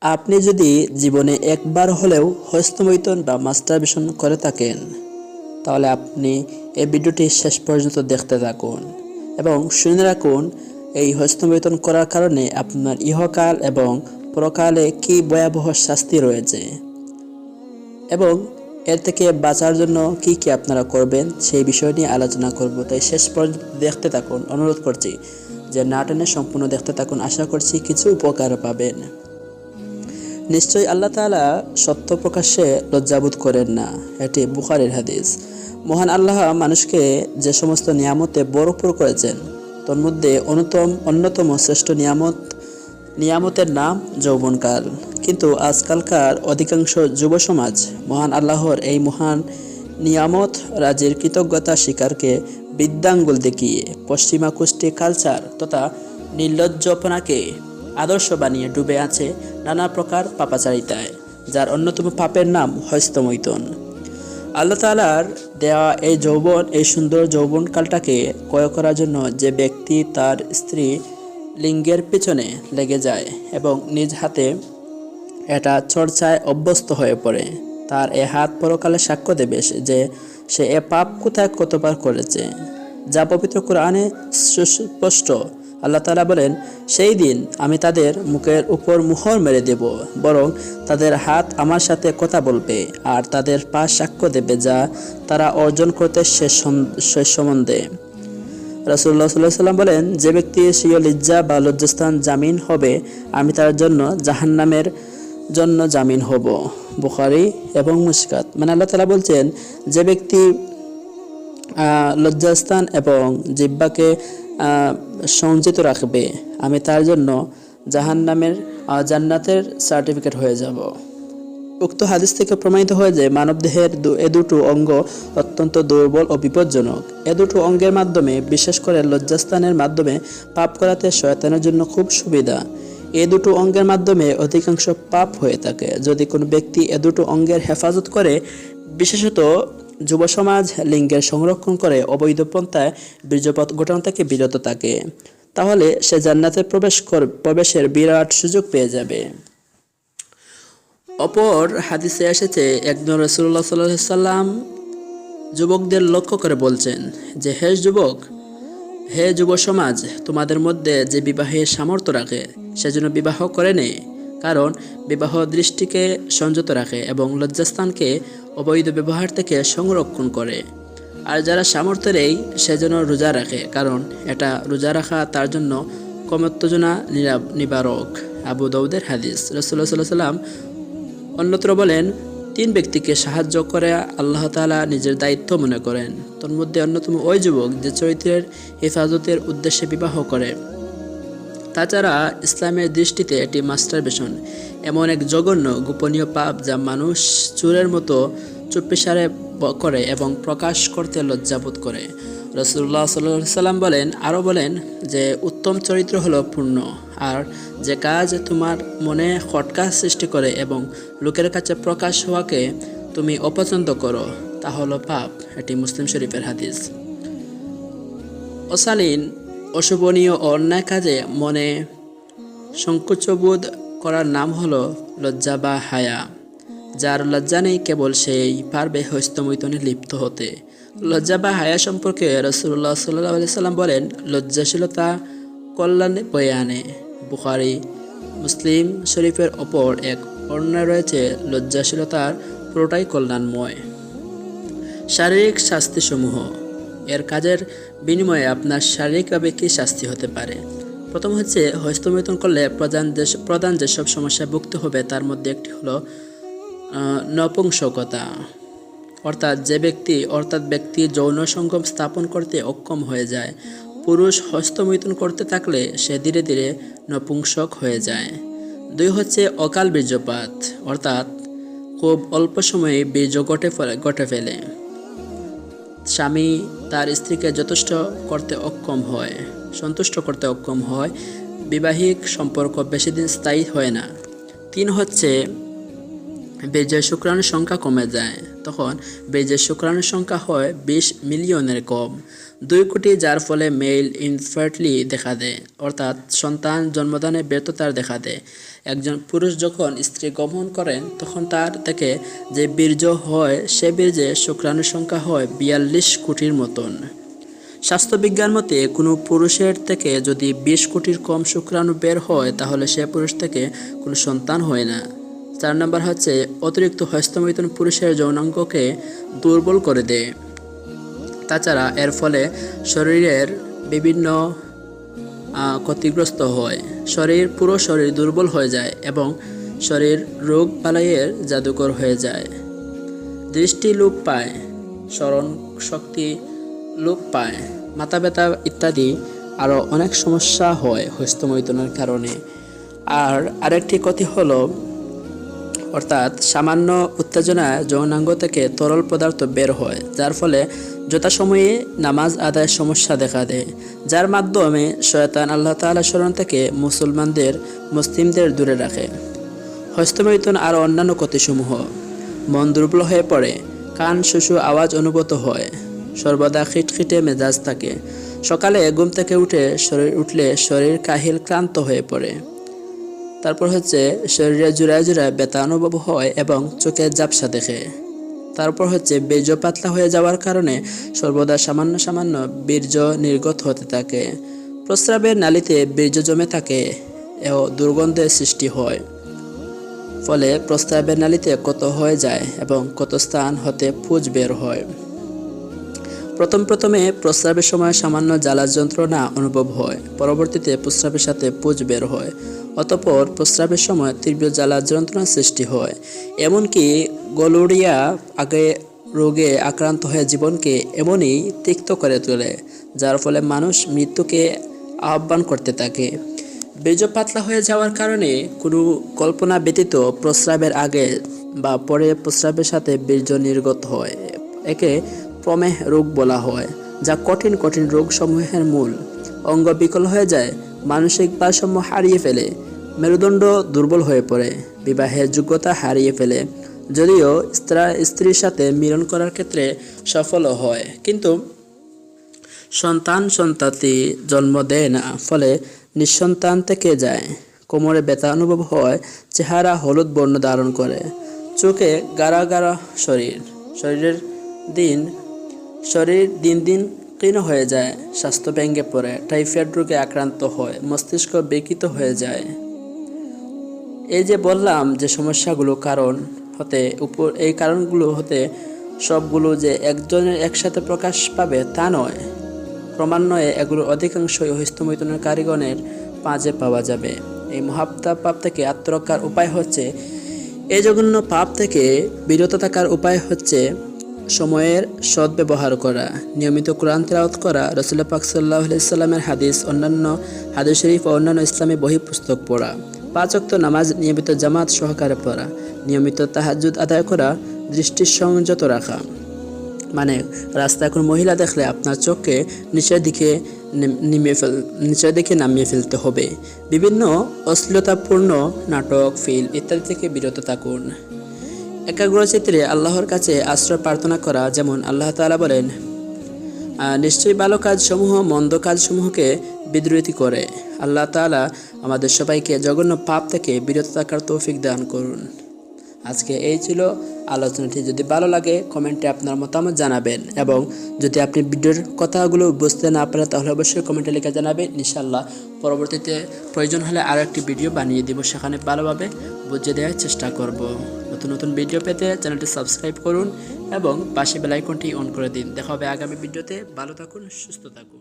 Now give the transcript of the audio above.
আপনি যদি জীবনে একবার হলেও হস্তমৈথুন বা মাস্টারবেশন করে থাকেন, তাহলে আপনি এই ভিডিওটি শেষ পর্যন্ত দেখতে থাকুন এবং শুনে রাখুন এই হস্তমৈথুন করার কারণে আপনার ইহকাল এবং পরকালে কী ভয়াবহ শাস্তি রয়েছে এবং এর থেকে বাঁচার জন্য কি কি আপনারা করবেন সেই বিষয় নিয়ে আলোচনা করব। তাই শেষ পর্যন্ত দেখতে থাকুন, অনুরোধ করছি যে না টেনে সম্পূর্ণ দেখতে থাকুন। আশা করছি কিছু উপকার পাবেন। নিশ্চয়ই আল্লাহ তাআলা সত্য প্রকাশ্যে লজ্জাবোধ করেন না, এটি বুখারীর হাদিস। মহান আল্লাহ মানুষকে যে সমস্ত নিয়ামতে ভরপুর করেছেন, তন্মধ্যে অন্যতম শ্রেষ্ঠ নিয়ামতের নাম যৌবনকাল। কিন্তু আজকালকার অধিকাংশ যুব সমাজ মহান আল্লাহর এই মহান নিয়ামত রাজির কৃতজ্ঞতা স্বীকারকে বৃদ্ধাঙ্গুল দেখিয়ে পশ্চিমা কুষ্টি কালচার তথা নির্লজ্জপনাকে আদর্শ বানিয়ে ডুবে আছে নানা প্রকার পাপাচারিতায়, যার অন্যতম পাপের নাম হস্তমৈথুন। আল্লাহ তাআলার দেওয়া এই সুন্দর যৌবনকালটাকে ক্রয় করার জন্য যে ব্যক্তি তার স্ত্রী লিঙ্গের পিছনে লেগে যায় এবং নিজ হাতে এটা চর্চায় অভ্যস্ত হয়ে পড়ে, তার এ হাত পরকালে সাক্ষ্য দেবে যে সে এ পাপ কোথায় কতবার করেছে, যা পবিত্র কোরআনে সুস্পষ্ট। আল্লাহ তাআলা বলেন, সেই দিন আমি তাদের মুখের উপর মুহর মেরে দেব, বরং তাদের হাত আমার সাথে কথা বলবে আর তাদের পা সাক্ষ্য দেবে যা তারা অর্জন করতে শেষ সম্বন্ধে। রাসূলুল্লাহ সাল্লাল্লাহু আলাইহি ওয়াসাল্লাম বলেন, যে ব্যক্তি স্বীয় লজ্জা বা লজ্জাস্থান জামিন হবে, আমি তার জন্য জাহান্নামের জন্য জামিন হব। বুখারী এবং মুশকাত। মানে আল্লাহ তাআলা বলছেন, যে ব্যক্তি লজ্জাস্থান এবং জিহ্বাকে সংযত রাখবে, আমি তার জন্য জান্নাতের সার্টিফিকেট হয়ে যাব। উক্ত হাদিস থেকে প্রমাণিত হয় যে মানবদেহের এ দুটো অঙ্গ অত্যন্ত দুর্বল ও বিপজ্জনক। এ দুটো অঙ্গের মাধ্যমে, বিশেষ করে লজ্জাস্থানের মাধ্যমে পাপ করাতে শয়তানের জন্য খুব সুবিধা। এ দুটো অঙ্গের মাধ্যমে অধিকাংশ পাপ হয়ে থাকে। যদি কোনো ব্যক্তি এ দুটো অঙ্গের হেফাজত করে, বিশেষত যুব সমাজ লিঙ্গের সংরক্ষণ করে অবৈধ পন্থায় বীর্যপাত ঘটানো থেকে বিরত থাকে, তাহলে সে জান্নাতে প্রবেশের বিরাট সুযোগ পেয়ে যাবে। অপর হাদিসে এসেছে, একজন রাসূলুল্লাহ সাল্লাল্লাহু আলাইহি সাল্লাম যুবকদের লক্ষ্য করে বলছেন যে, হে যুব সমাজ, তোমাদের মধ্যে যে বিবাহের সামর্থ্য রাখে সেজন্য বিবাহ করে নেয়, কারণ বিবাহ দৃষ্টিকে সংযত রাখে এবং লজ্জাস্থানকে অবৈধ ব্যবহার থেকে সংরক্ষণ করে। আর যারা সামর্থ্য নেই সেজন্য রোজা রাখে, কারণ এটা রোজা রাখা তার জন্য কমোত্তেজনা নিবারক। আবু দাউদের হাদিস। রাসূলুল্লাহ সাল্লাল্লাহু আলাইহি সাল্লাম অন্যত্র বলেন, 3 ব্যক্তিকে সাহায্য করে আল্লাহ তাআলা নিজের দায়িত্ব মনে করেন। তন্মধ্যে অন্যতম ওই যুবক যে চরিত্রের হেফাজতের উদ্দেশ্যে বিবাহ করে। তাছাড়া ইসলামের দৃষ্টিতে এটি মাস্টারবেশন এমন এক জঘন্য গোপনীয় পাপ যা মানুষ চোরের মতো চুপিসারে করে এবং প্রকাশ করতে লজ্জাবোধ করে। রাসূলুল্লাহ সাল্লাল্লাহু আলাইহি সাল্লাম বলেন যে উত্তম চরিত্র হলো পূর্ণ, আর যে কাজ তোমার মনে খটকা সৃষ্টি করে এবং লোকের কাছে প্রকাশ হওয়াকে তুমি অপছন্দ করো, তা হলো পাপ। এটি মুসলিম শরীফের হাদিস। অশালীন, অশোভনীয় ও অন্যায় কাজে মনে সংকোচবোধ করার নাম হলো লজ্জা বা হায়া। যার লজ্জা নেই, কেবল সেই পারবে হস্তমৈথুনে লিপ্ত হতে। লজ্জা বা হায়া সম্পর্কে রাসূলুল্লাহ সাল্লাল্লাহু আলাইহি সাল্লাম বলেন, লজ্জাশীলতা কল্যাণ বয়ে আনে। বুখারী মুসলিম শরীফের অপর এক বর্ণনায় রয়েছে, লজ্জাশীলতার পুরোটাই কল্যাণময়। শারীরিক শাস্তিসমূহ। এর কাজের বিনিময়ে আপনার শারীরিকভাবে কী শাস্তি হতে পারে? প্রথম হচ্ছে, হস্তমৈথুন করলে প্রধান যেসব সমস্যায় ভুগতে হবে তার মধ্যে একটি হলো নপুংসকতা, অর্থাৎ ব্যক্তি যৌন সঙ্গম স্থাপন করতে অক্ষম হয়ে যায়। পুরুষ হস্তমৈথুন করতে থাকলে সে ধীরে ধীরে নপুংসক হয়ে যায়। 2 হচ্ছে অকাল বীর্যপাত, অর্থাৎ খুব অল্প সময়ে বীর্য ঘটে ফেলে। স্বামী তার স্ত্রীকে সন্তুষ্ট করতে অক্ষম হয়, বৈবাহিক সম্পর্ক বেশি দিন স্থায়ী হয় না। 3 হচ্ছে বীর্যের শুক্রাণুর সংখ্যা কমে যায়। তখন বীর্যের শুক্রাণুর সংখ্যা হয় 20 মিলিয়নের কম। 2 কোটি, যার ফলে মেল ইনফার্টিলিটি দেখা দেয়, অর্থাৎ সন্তান জন্মদানে ব্যর্থতার দেখা দেয়। একজন পুরুষ যখন স্ত্রী গমন করেন তখন তার থেকে যে বীর্য হয় সে বীর্যে শুক্রাণুর সংখ্যা হয় 42 কোটির মতন। স্বাস্থ্যবিজ্ঞান মতে কোনো পুরুষের থেকে যদি 20 কোটির কম শুক্রাণু বের হয় তাহলে সে পুরুষ থেকে কোনো সন্তান হয় না। 4 নম্বর হচ্ছে অতিরিক্ত হস্তমৈথুন পুরুষের যৌনাঙ্গকে দুর্বল করে দেয়। তাছাড়া এর ফলে শরীরের বিভিন্ন ক্ষতিগ্রস্ত হয়, পুরো শরীর দুর্বল হয়ে যায় এবং শরীর রোগ বালাইয়ের জাদুকর হয়ে যায়। দৃষ্টি লোপ পায়, স্মরণ শক্তি লোপ পায়, মাথা ব্যথা ইত্যাদি আরও অনেক সমস্যা হয় হস্তমৈথুনের কারণে। আর আরেকটি ক্ষতি হলো, অর্থাৎ সামান্য উত্তেজনায় যৌনাঙ্গ থেকে তরল পদার্থ বের হয়, যার ফলে যথাসময়ে নামাজ আদায়ের সমস্যা দেখা দেয়, যার মাধ্যমে শয়তান আল্লাহ তাআলা স্মরণ থেকে মুসলিমদের দূরে রাখে। হস্তমৈথুন আর অন্যান্য ক্ষতিসমূহ: মন দুর্বল হয়ে পড়ে, কান শুশু আওয়াজ অনুভূত হয়, সর্বদা খিটখিটে মেজাজ থাকে, সকালে ঘুম থেকে উঠলে শরীর কাহিল ক্লান্ত হয়ে পড়ে। তারপর হচ্ছে শরীরে জোড়ায় জোড়ায় ব্যথা অনুভব হয় এবং চোখে ঝাপসা দেখে। তারপর হচ্ছে বীর্য পাতলা হয়ে যাওয়ার কারণে সর্বদা সামান্য সামান্য বীর্য নির্গত হতে থাকে। প্রস্রাবের নালীতে বীর্য জমে থাকে ও দুর্গন্ধের সৃষ্টি হয়, ফলে প্রস্রাবের নালীতে ক্ষত হয়ে যায় এবং ক্ষত স্থান হতে পুঁজ বের হয়। প্রথমে প্রস্রাবের সময় সামান্য জ্বালা যন্ত্রণা অনুভব হয়, পরবর্তীতে প্রস্রাবের সাথে পুঁজ বের হয়, অতঃপর প্রস্রাবের সময় তীব্র জ্বালা যন্ত্রণার সৃষ্টি হয়। এমনকি গলোরিয়া রোগে আক্রান্ত হয়ে জীবনকে এমনই তিক্ত করে তোলে, যার ফলে মানুষ মৃত্যুকে আহ্বান করতে থাকে। বীর্য পাতলা হয়ে যাওয়ার কারণে কোনো কল্পনা ব্যতীত প্রস্রাবের আগে বা পরে প্রস্রাবের সাথে বীর্য নির্গত হয়। একে প্রমেহ রোগ বলা হয়, যা কঠিন কঠিন রোগসমূহের মূল। অঙ্গ বিকল হয়ে যায়, মানসিক ভারসাম্য হারিয়ে ফেলে, মেরুদণ্ড দুর্বল হয়ে পড়ে, বিবাহের যোগ্যতা হারিয়ে ফেলে। যদিও স্ত্রীর সাথে মিলন করার ক্ষেত্রে সফল হয়, কিন্তু সন্তানটি জন্ম দেয় না, ফলে নিঃসন্তান থেকে যায়। কোমরে ব্যথা অনুভব হয়, চেহারা হলুদ বর্ণ ধারণ করে, চোখে গাঢ় গাঢ় শরীর দিন দিন ক্ষীণ হয়ে যায়, স্বাস্থ্য ভেঙে পড়ে, টাইফয়েড রোগে আক্রান্ত হয়, মস্তিষ্ক বিকৃত হয়ে যায়। এই যে বললাম যে সমস্যাগুলো এই কারণগুলো হতে সবগুলো যে একজনের একসাথে প্রকাশ পাবে তা নয়, ক্রমান্বয়ে এগুলোর অধিকাংশই হস্তমৈথুনের কারিগণের পাঁজে পাওয়া যাবে। এই পাপ থেকে আত্মরক্ষার উপায় হচ্ছে, এই জঘন্য পাপ থেকে বিরত থাকার উপায় হচ্ছে সময়ের সদ্ব্যবহার করা, নিয়মিত কোরআন তিলাওয়াত করা, রাসূল পাক সাল্লাল্লাহু আলাইহি সাল্লামের হাদিস, অন্যান্য হাদিস শরীফ ও অন্যান্য ইসলামী বই পুস্তক পড়া, 5 ওয়াক্ত নামাজ নিয়মিত জামাত সহকারে পড়া, নিয়মিত তাহাজ্জুদ আদায় করা, দৃষ্টি সংযত রাখা। মানে রাস্তায় কোনো মহিলা দেখলে আপনার চোখকে নিচের দিকে নামিয়ে ফেলতে হবে। বিভিন্ন অশ্লীলতাপূর্ণ নাটক, ফিল্ম ইত্যাদি থেকে বিরত থাকুন। একাগ্রচিত্তে আল্লাহর কাছে আশ্রয় প্রার্থনা করা, যেমন আল্লাহ তাআলা বলেন, নিশ্চয়ই ভালো কাজসমূহ মন্দ কাজসমূহকে বিদ্রোহী করে। আল্লাহ তাআলা আমাদের সবাইকে জঘন্য পাপ থেকে বিরত থাকার তৌফিক দান করুন। আজকে এই ছিল আলোচনাটি। যদি ভালো লাগে কমেন্টে আপনার মতামত জানাবেন, এবং যদি আপনি ভিডিওর কথাগুলো বুঝতে না পারেন তাহলে অবশ্যই কমেন্টে লিখে জানাবেন। ইনশাআল্লাহ পরবর্তীতে প্রয়োজন হলে আরও একটি ভিডিও বানিয়ে দিব, সেখানে ভালোভাবে বুঝিয়ে দেওয়ার চেষ্টা করব। নতুন নতুন ভিডিও পেতে চ্যানেলটি সাবস্ক্রাইব করুন এবং পাশে বেল আইকনটি অন করে দিন। দেখা হবে আগামী ভিডিওতে। ভালো থাকুন, সুস্থ থাকুন।